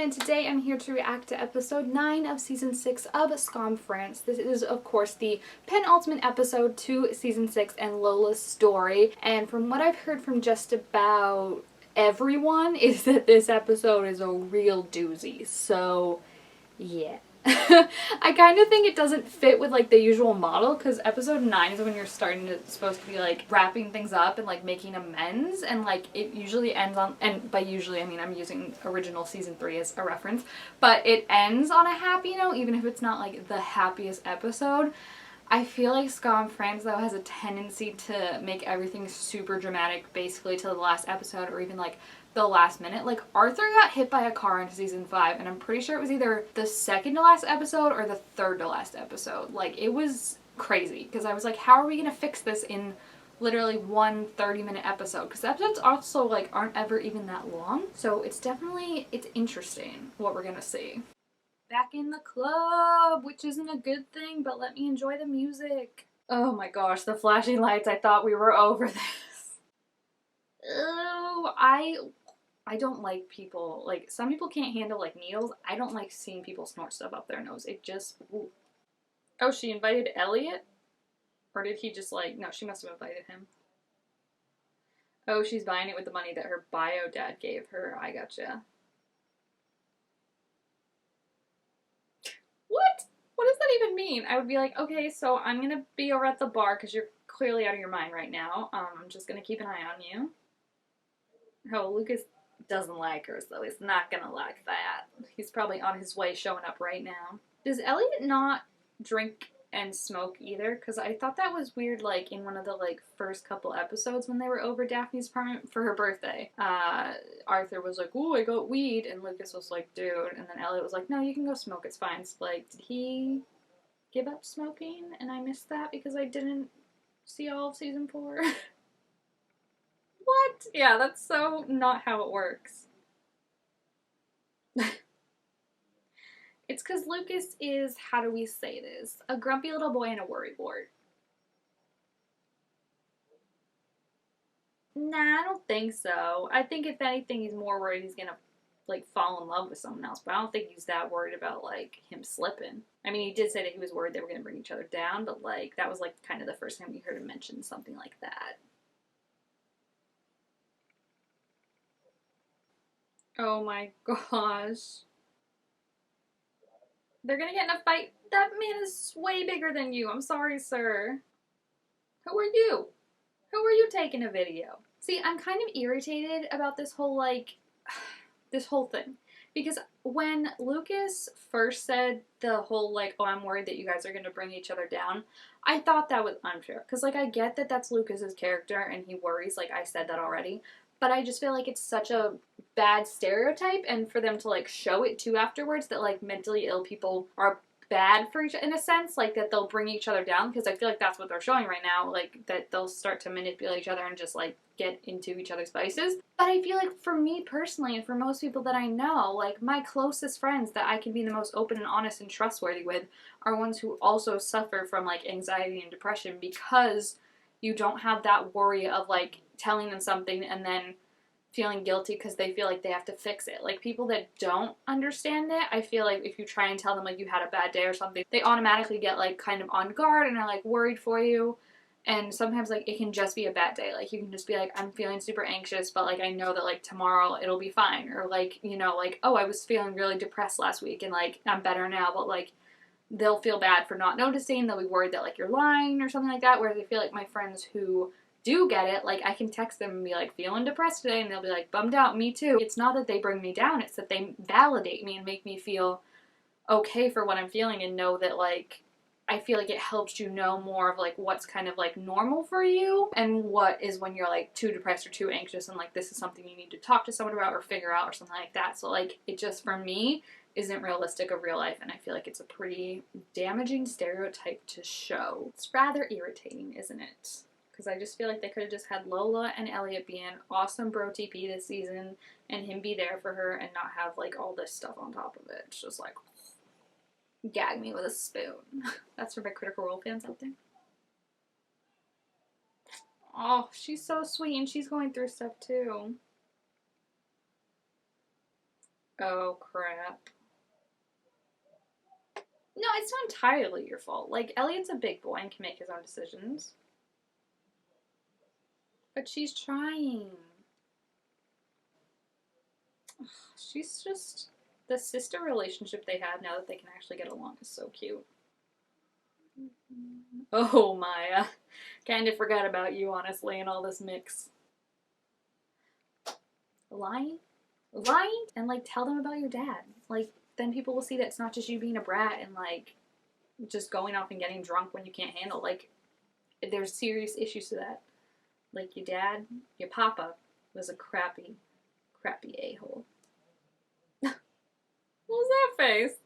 and today I'm here to react to episode 9 of season 6 of Skam France. This is, of course, the penultimate episode to season 6 and Lola's story. And from what I've heard from just about everyone is that this episode is a real doozy. So, yeah. I kind of think it doesn't fit with like the usual model, because episode 9 is when you're supposed to be like wrapping things up and like making amends, and like it usually ends on, and by usually I mean I'm using original season 3 as a reference, but it ends on a happy note even if it's not like the happiest episode. I feel like Skam France though has a tendency to make everything super dramatic basically to the last episode or even like the last minute. Like Arthur got hit by a car in season 5 and I'm pretty sure it was either the second to last episode or the third to last episode. Like it was crazy because I was like, how are we gonna fix this in literally one 30-minute episode? Because episodes also like aren't ever even that long, so it's interesting what we're gonna see. Back in the club, which isn't a good thing, but let me enjoy the music. Oh my gosh, the flashing lights, I thought we were over this. Oh, I don't like people, like, some people can't handle, like, needles. I don't like seeing people snort stuff up their nose. It just, ooh. Oh, she invited Elliot? Or did he just, like, no, she must have invited him. Oh, she's buying it with the money that her bio dad gave her. I gotcha. What? What does that even mean? I would be like, okay, so I'm gonna be over at the bar because you're clearly out of your mind right now. I'm just gonna keep an eye on you. Oh, Lucas doesn't like her, so he's not gonna like that. He's probably on his way showing up right now. Does Elliot not drink and smoke either? Because I thought that was weird, like, in one of the, like, first couple episodes when they were over Daphne's apartment for her birthday. Arthur was like, ooh, I got weed, and Lucas was like, dude, and then Elliot was like, no, you can go smoke, it's fine. So, like, did he give up smoking, and I missed that because I didn't see all of season 4? What? Yeah, that's so not how it works. It's because Lucas is, how do we say this, a grumpy little boy and a worrywart. Nah, I don't think so. I think if anything, he's more worried he's gonna, like, fall in love with someone else, but I don't think he's that worried about, like, him slipping. I mean, he did say that he was worried they were gonna bring each other down, but, like, that was, like, kind of the first time we heard him mention something like that. Oh my gosh. They're gonna get in a fight. That man is way bigger than you. I'm sorry, sir. Who are you? Who are you taking a video? See, I'm kind of irritated about this whole, like, this whole thing. Because when Lucas first said the whole, like, oh, I'm worried that you guys are going to bring each other down, I thought that was unfair. Because, like, I get that that's Lucas's character and he worries, like, I said that already. But I just feel like it's such a bad stereotype, and for them to, like, show it too afterwards that, like, mentally ill people are bad for each, in a sense, like that they'll bring each other down, because I feel like that's what they're showing right now, like that they'll start to manipulate each other and just like get into each other's vices. But I feel like for me personally, and for most people that I know, like my closest friends that I can be the most open and honest and trustworthy with are ones who also suffer from like anxiety and depression, because you don't have that worry of like telling them something and then feeling guilty because they feel like they have to fix it. Like people that don't understand it, I feel like if you try and tell them like you had a bad day or something, they automatically get like kind of on guard and are like worried for you. And sometimes like it can just be a bad day. Like you can just be like, I'm feeling super anxious, but like I know that like tomorrow it'll be fine. Or like, you know, like, oh, I was feeling really depressed last week and like I'm better now, but like they'll feel bad for not noticing. They'll be worried that like you're lying or something like that. Whereas I feel like my friends who do get it, like I can text them and be like, feeling depressed today, and they'll be like, bummed out, me too. It's not that they bring me down, it's that they validate me and make me feel okay for what I'm feeling, and know that like I feel like it helps you know more of like what's kind of like normal for you and what is when you're like too depressed or too anxious and like this is something you need to talk to someone about or figure out or something like that. So like it just for me isn't realistic of real life, and I feel like it's a pretty damaging stereotype to show. It's rather irritating, isn't it? Because I just feel like they could have just had Lola and Elliot be an awesome bro TP this season and him be there for her and not have like all this stuff on top of it. It's just like, gag me with a spoon. That's for my Critical Role fans out there. Oh, she's so sweet and she's going through stuff too. Oh, crap. No, it's not entirely your fault. Like, Elliot's a big boy and can make his own decisions. But she's trying. She's just... The sister relationship they have now that they can actually get along is so cute. Oh, Maya. Kind of forgot about you, honestly, in all this mix. Lying? Lying? And, like, tell them about your dad. Like, then people will see that it's not just you being a brat and, like, just going off and getting drunk when you can't handle. Like, there's serious issues to that. Like, your dad, your papa, was a crappy a-hole. What was that face?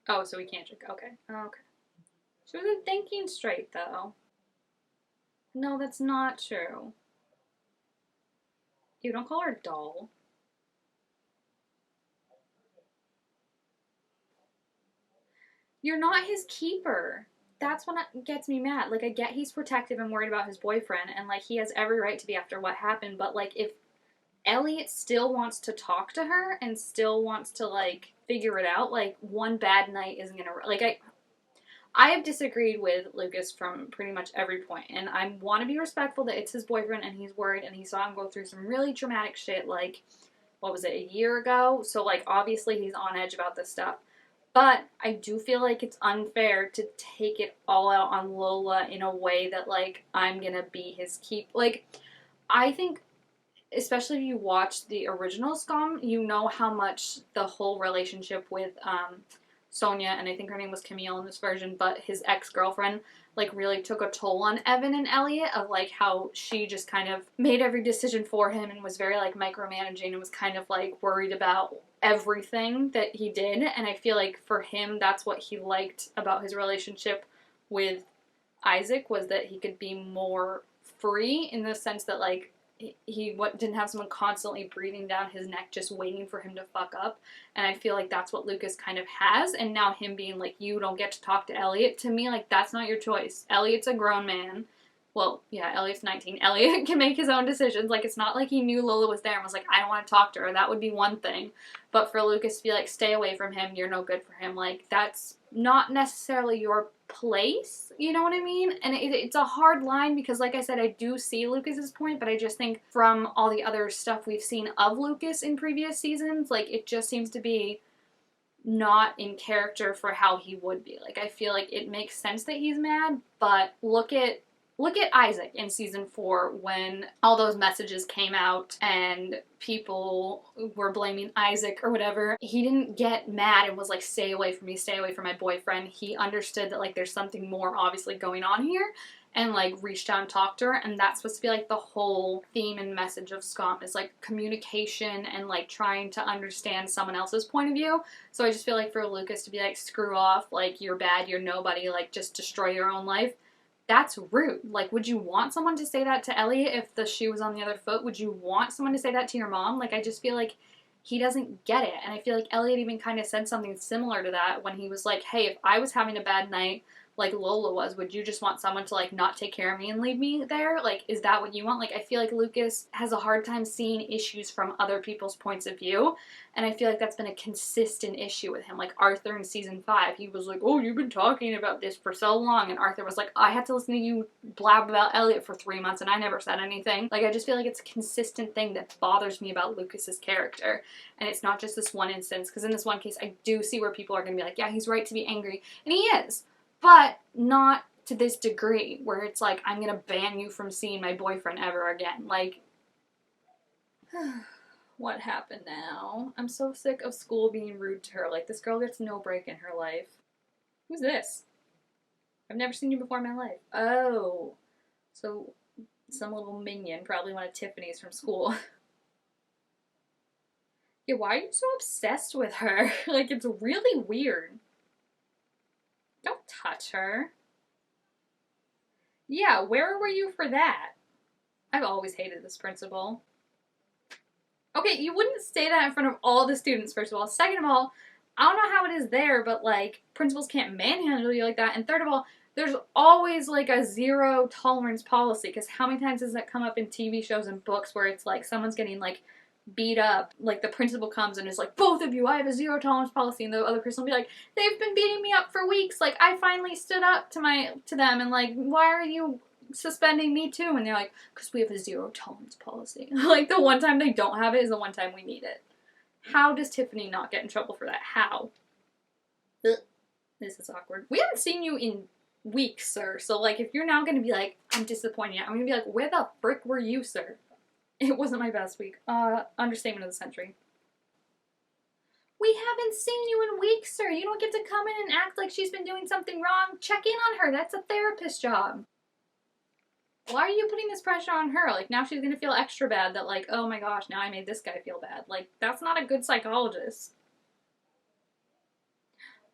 Oh, so we can't drink. Okay. Okay. She wasn't thinking straight, though. No, that's not true. You don't call her a doll. You're not his keeper. That's what gets me mad. Like, I get he's protective and worried about his boyfriend, and, like, he has every right to be after what happened, but, like, if Elliot still wants to talk to her and still wants to, like, figure it out, like, one bad night isn't gonna... Like, I have disagreed with Lucas from pretty much every point, and I want to be respectful that it's his boyfriend and he's worried and he saw him go through some really traumatic shit, like, what was it, a year ago? So, like, obviously he's on edge about this stuff. But I do feel like it's unfair to take it all out on Lola in a way that, like, I'm gonna be his keep. Like, I think, especially if you watch the original Skam, you know how much the whole relationship with Sonia, and I think her name was Camille in this version, but his ex-girlfriend, like, really took a toll on Evan and Elliot, of, like, how she just kind of made every decision for him and was very, like, micromanaging and was kind of, like, worried about everything that he did. And I feel like for him, that's what he liked about his relationship with Isaac, was that he could be more free, in the sense that, like, he didn't have someone constantly breathing down his neck just waiting for him to fuck up. And I feel like that's what Lucas kind of has. And now him being like, you don't get to talk to Elliot, to me, like, that's not your choice. Elliot's a grown man. Well, yeah, Elliot's 19. Elliot can make his own decisions. Like, it's not like he knew Lola was there and was like, I don't want to talk to her. That would be one thing. But for Lucas to be like, stay away from him, you're no good for him, like, that's not necessarily your place, you know what I mean? And it's a hard line, because, like I said, I do see Lucas's point, but I just think from all the other stuff we've seen of Lucas in previous seasons, like, it just seems to be not in character for how he would be. Like, I feel like it makes sense that he's mad, but look at Isaac in season 4, when all those messages came out and people were blaming Isaac or whatever. He didn't get mad and was like, stay away from me, stay away from my boyfriend. He understood that, like, there's something more obviously going on here, and, like, reached out and talked to her. And that's supposed to be, like, the whole theme and message of Skam, is, like, communication and, like, trying to understand someone else's point of view. So I just feel like for Lucas to be like, screw off, like, you're bad, you're nobody, like, just destroy your own life, that's rude. Like, would you want someone to say that to Elliot if the shoe was on the other foot? Would you want someone to say that to your mom? Like, I just feel like he doesn't get it. And I feel like Elliot even kind of said something similar to that when he was like, hey, if I was having a bad night like Lola was, would you just want someone to, like, not take care of me and leave me there? Like, is that what you want? Like, I feel like Lucas has a hard time seeing issues from other people's points of view, and I feel like that's been a consistent issue with him. Like, Arthur in season 5, he was like, oh, you've been talking about this for so long, and Arthur was like, I had to listen to you blab about Elliot for 3 months, and I never said anything. Like, I just feel like it's a consistent thing that bothers me about Lucas's character, and it's not just this one instance, because in this one case, I do see where people are going to be like, yeah, he's right to be angry, and he is. But not to this degree, where it's like, I'm gonna ban you from seeing my boyfriend ever again. Like, what happened now? I'm so sick of school being rude to her. Like, this girl gets no break in her life. Who's this? I've never seen you before in my life. Oh. So, some little minion, probably one of Tiffany's from school. Yeah, why are you so obsessed with her? Like, it's really weird. Don't touch her. Yeah, where were you for that? I've always hated this principal. Okay, you wouldn't say that in front of all the students, first of all. Second of all, I don't know how it is there, but, like, principals can't manhandle you like that. And third of all, there's always, like, a zero tolerance policy, because how many times does that come up in TV shows and books where it's like someone's getting, like, beat up. Like, the principal comes and is like, both of you, I have a zero tolerance policy. And the other person will be like, they've been beating me up for weeks. Like, I finally stood up to them. And, like, why are you suspending me too? And they're like, because we have a zero tolerance policy. Like, the one time they don't have it is the one time we need it. How does Tiffany not get in trouble for that? How? Ugh. This is awkward. We haven't seen you in weeks, sir. So, like, if you're now going to be like, I'm disappointed, I'm going to be like, where the frick were you, sir? It wasn't my best week. Understatement of the century. We haven't seen you in weeks, sir. You don't get to come in and act like she's been doing something wrong. Check in on her. That's a therapist's job. Why are you putting this pressure on her? Like, now she's going to feel extra bad that, like, oh my gosh, now I made this guy feel bad. Like, that's not a good psychologist.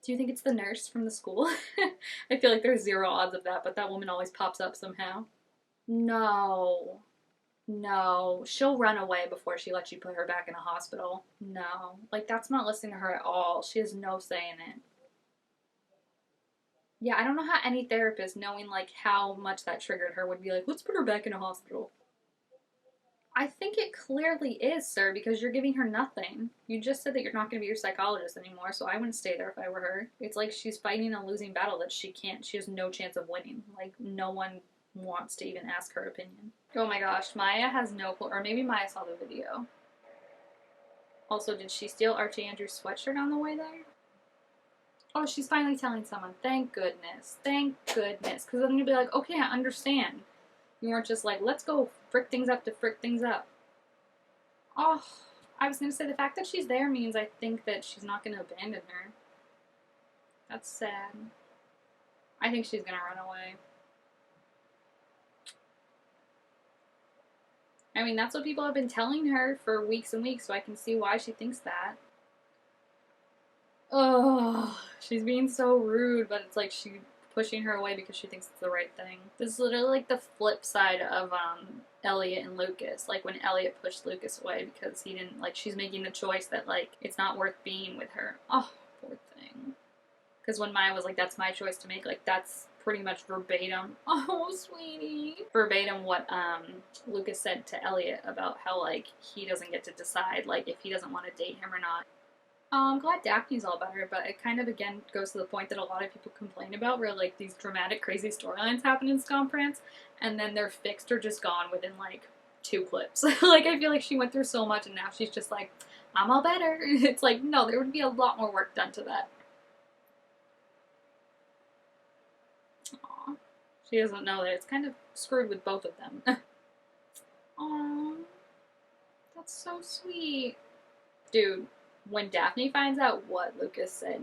Do you think it's the nurse from the school? I feel like there's zero odds of that, but that woman always pops up somehow. No. No. She'll run away before she lets you put her back in a hospital. No. Like, that's not listening to her at all. She has no say in it. Yeah, I don't know how any therapist, knowing, like, how much that triggered her, would be like, let's put her back in a hospital. I think it clearly is, sir, because you're giving her nothing. You just said that you're not going to be your psychologist anymore, so I wouldn't stay there if I were her. It's like she's fighting a losing battle that she has no chance of winning. Like, no one wants to even ask her opinion. Oh my gosh, Maya has no clue, or maybe Maya saw the video. Also, did she steal Archie Andrews' sweatshirt on the way there? Oh, she's finally telling someone. Thank goodness. Thank goodness. Because then you'll be like, okay, I understand. You weren't just like, let's go frick things up to frick things up. Oh, I was going to say the fact that she's there means I think that she's not going to abandon her. That's sad. I think she's going to run away. I mean, that's what people have been telling her for weeks and weeks, so I can see why she thinks that. Oh, she's being so rude, but it's like she's pushing her away because she thinks it's the right thing. This is literally like the flip side of Elliot and Lucas. Like when Elliot pushed Lucas away because he didn't, like, she's making the choice that, like, it's not worth being with her. Oh, poor thing. Because when Maya was like, that's my choice to make, like, that's pretty much verbatim. Oh, sweetie. Verbatim what Lucas said to Elliot about how, like, he doesn't get to decide, like, if he doesn't want to date him or not. I'm glad Daphne's all better, but it kind of, again, goes to the point that a lot of people complain about, where, like, these dramatic, crazy storylines happen in Skam France, and then they're fixed or just gone within, like, 2 clips. Like, I feel like she went through so much, and now she's just like, I'm all better. It's like, no, there would be a lot more work done to that. Aww. She doesn't know that it's kind of screwed with both of them. Aww. That's so sweet. Dude. When Daphne finds out what Lucas said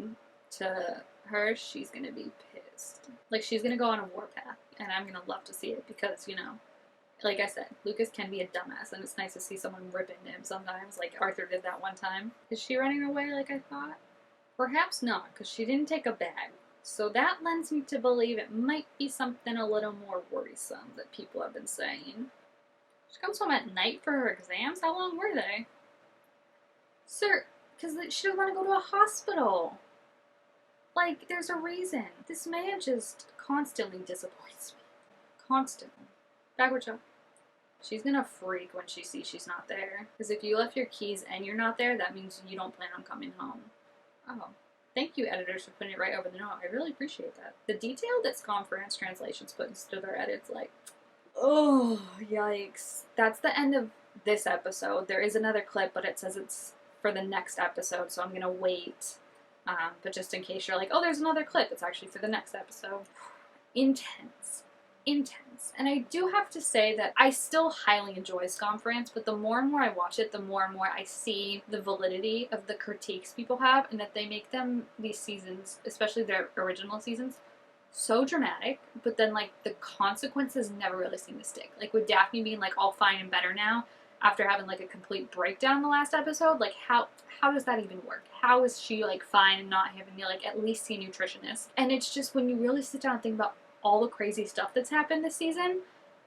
to her, she's gonna be pissed. Like, she's gonna go on a warpath, and I'm gonna love to see it because, you know, like I said, Lucas can be a dumbass, and it's nice to see someone rip into him sometimes, like Arthur did that one time. Is she running away like I thought? Perhaps not, because she didn't take a bag. So that lends me to believe it might be something a little more worrisome that people have been saying. She comes home at night for her exams? How long were they? Sir, because she doesn't want to go to a hospital. Like, there's a reason. This man just constantly disappoints me. Constantly. Backward shot. She's gonna freak when she sees she's not there. Because if you left your keys and you're not there, that means you don't plan on coming home. Oh. Thank you, editors, for putting it right over the note. I really appreciate that. The detail that Skam France translations put into their edits, like, oh, yikes. That's the end of this episode. There is another clip, but it says it's for the next episode, so I'm gonna wait. But just in case you're like, oh, there's another clip, it's actually for the next episode. Intense. Intense. And I do have to say that I still highly enjoy Skam France, but the more and more I watch it, the more and more I see the validity of the critiques people have, and that they make them, these seasons, especially their original seasons, so dramatic, but then, like, the consequences never really seem to stick. Like, with Daphne being, like, all fine and better now, after having, like, a complete breakdown in the last episode, like, how does that even work? How is she, like, fine and not having to, like, at least see a nutritionist? And it's just, when you really sit down and think about all the crazy stuff that's happened this season,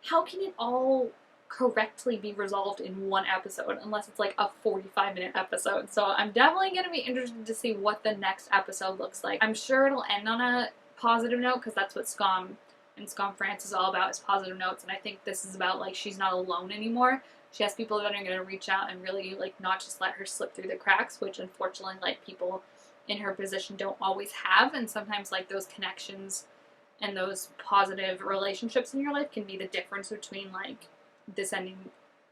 how can it all correctly be resolved in one episode, unless it's, like, a 45-minute episode? So I'm definitely going to be interested to see what the next episode looks like. I'm sure it'll end on a positive note, because that's what Skam and Skam France is all about, is positive notes, and I think this is about, like, she's not alone anymore. She has people that are going to reach out and really, like, not just let her slip through the cracks, which unfortunately, like, people in her position don't always have. And sometimes, like, those connections and those positive relationships in your life can be the difference between, like, this ending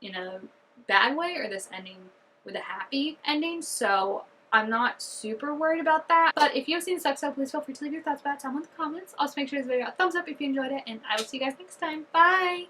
in a bad way or this ending with a happy ending. So I'm not super worried about that. But if you have seen this episode, please feel free to leave your thoughts about it down in the comments. Also, make sure to give this video a thumbs up if you enjoyed it, and I will see you guys next time. Bye!